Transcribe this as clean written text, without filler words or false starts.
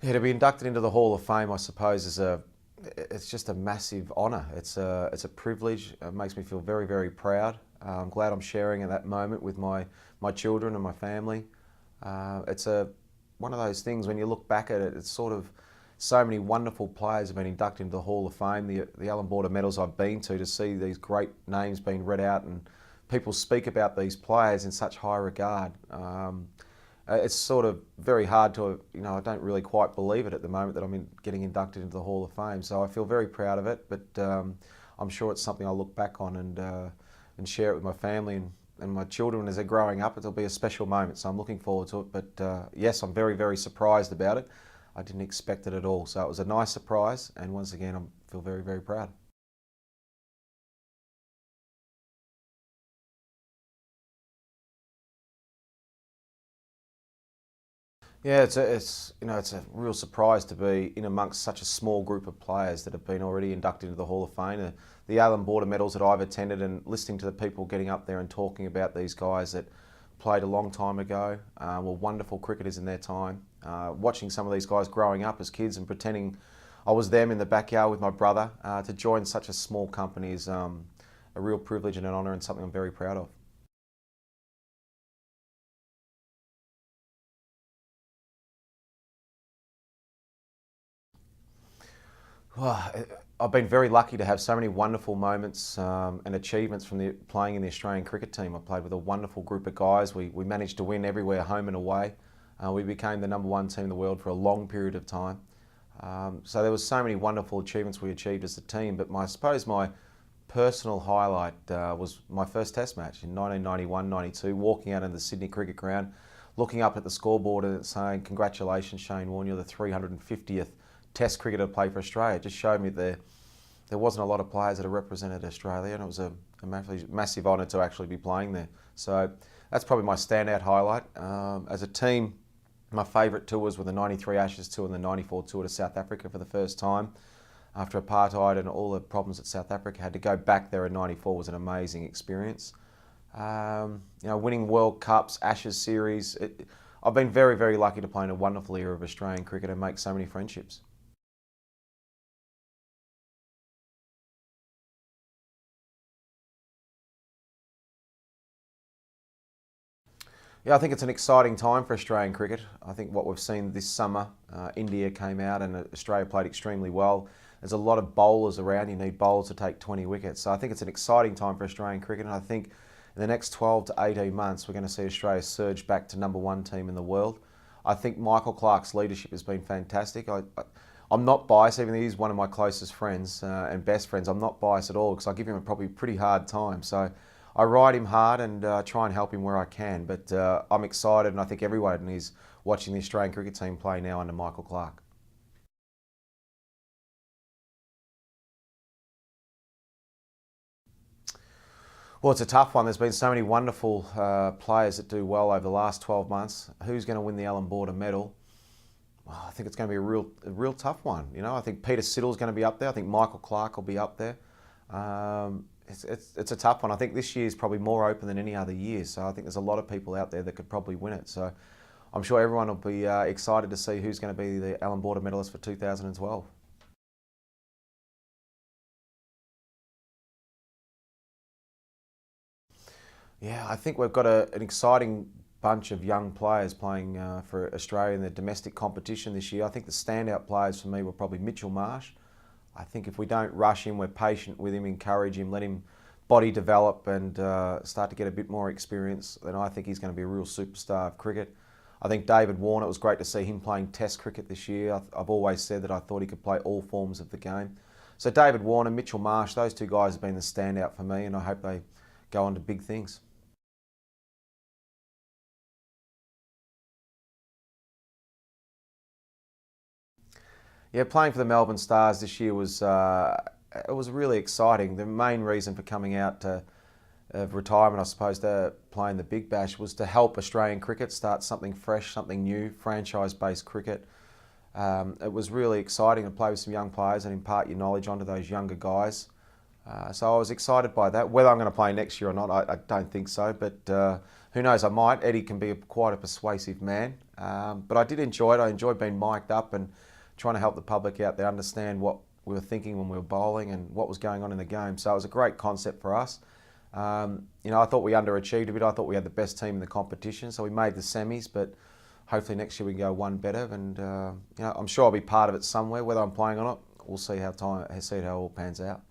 Yeah, to be inducted into the Hall of Fame, I suppose, it's just a massive honour. It's a privilege. It makes me feel very, very proud. I'm glad I'm sharing at that moment with my children and my family. It's one of those things when you look back at it. It's sort of so many wonderful players have been inducted into the Hall of Fame. The Allan Border medals I've been to see these great names being read out and people speak about these players in such high regard. It's sort of very hard to, I don't really quite believe it at the moment that I'm getting inducted into the Hall of Fame. So I feel very proud of it, but I'm sure it's something I'll look back on and share it with my family and my children as they're growing up. It'll be a special moment, so I'm looking forward to it. But yes, I'm very, very surprised about it. I didn't expect it at all. So it was a nice surprise, and once again, I feel very, very proud. Yeah, it's a real surprise to be in amongst such a small group of players that have been already inducted into the Hall of Fame. The Allan Border medals that I've attended and listening to the people getting up there and talking about these guys that played a long time ago, were wonderful cricketers in their time. Watching some of these guys growing up as kids and pretending I was them in the backyard with my brother, to join such a small company is a real privilege and an honour and something I'm very proud of. Well, I've been very lucky to have so many wonderful moments and achievements from playing in the Australian cricket team. I played with a wonderful group of guys. We managed to win everywhere, home and away. We became the #1 team in the world for a long period of time. So there was so many wonderful achievements we achieved as a team. But I suppose my personal highlight was my first Test match in 1991-92, walking out in the Sydney Cricket Ground, looking up at the scoreboard and saying, "Congratulations, Shane Warne, you're the 350th Test cricketer to play for Australia." It just showed me there wasn't a lot of players that have represented Australia, and it was a massive honour to actually be playing there. So that's probably my standout highlight. As a team, my favourite tours were the '93 Ashes tour and the '94 tour to South Africa for the first time. After apartheid and all the problems that South Africa had, to go back there in '94 was an amazing experience. Winning World Cups, Ashes series. I've been very, very lucky to play in a wonderful era of Australian cricket and make so many friendships. Yeah, I think it's an exciting time for Australian cricket. I think what we've seen this summer, India came out and Australia played extremely well. There's a lot of bowlers around. You need bowlers to take 20 wickets. So I think it's an exciting time for Australian cricket, and I think in the next 12 to 18 months, we're going to see Australia surge back to #1 team in the world. I think Michael Clarke's leadership has been fantastic. I'm not biased, even though he's one of my closest friends and best friends. I'm not biased at all because I give him a probably pretty hard time. So I ride him hard and try and help him where I can. But I'm excited, and I think everyone is watching the Australian cricket team play now under Michael Clarke. Well, it's a tough one. There's been so many wonderful players that do well over the last 12 months. Who's going to win the Allan Border medal? Well, I think it's going to be a real tough one. I think Peter Siddle's going to be up there. I think Michael Clarke will be up there. It's a tough one. I think this year is probably more open than any other year. So I think there's a lot of people out there that could probably win it. So I'm sure everyone will be excited to see who's going to be the Allan Border medalist for 2012. Yeah, I think we've got an exciting bunch of young players playing for Australia in the domestic competition this year. I think the standout players for me were probably Mitchell Marsh. I think if we don't rush him, we're patient with him, encourage him, let him body develop and start to get a bit more experience, then I think he's going to be a real superstar of cricket. I think David Warne, it was great to see him playing Test cricket this year. I've always said that I thought he could play all forms of the game. So David Warne and Mitchell Marsh, those two guys have been the standout for me, and I hope they go on to big things. Yeah, playing for the Melbourne Stars this year was it was really exciting. The main reason for coming out of retirement, I suppose, to playing the Big Bash was to help Australian cricket start something fresh, something new, franchise-based cricket. It was really exciting to play with some young players and impart your knowledge onto those younger guys. So I was excited by that. Whether I'm going to play next year or not, I don't think so. But who knows, I might. Eddie can be quite a persuasive man. But I did enjoy it. I enjoyed being mic'd up and trying to help the public out there understand what we were thinking when we were bowling and what was going on in the game. So it was a great concept for us. I thought we underachieved a bit. I thought we had the best team in the competition, so we made the semis, but hopefully next year we can go one better. And I'm sure I'll be part of it somewhere. Whether I'm playing or not, we'll see how it all pans out.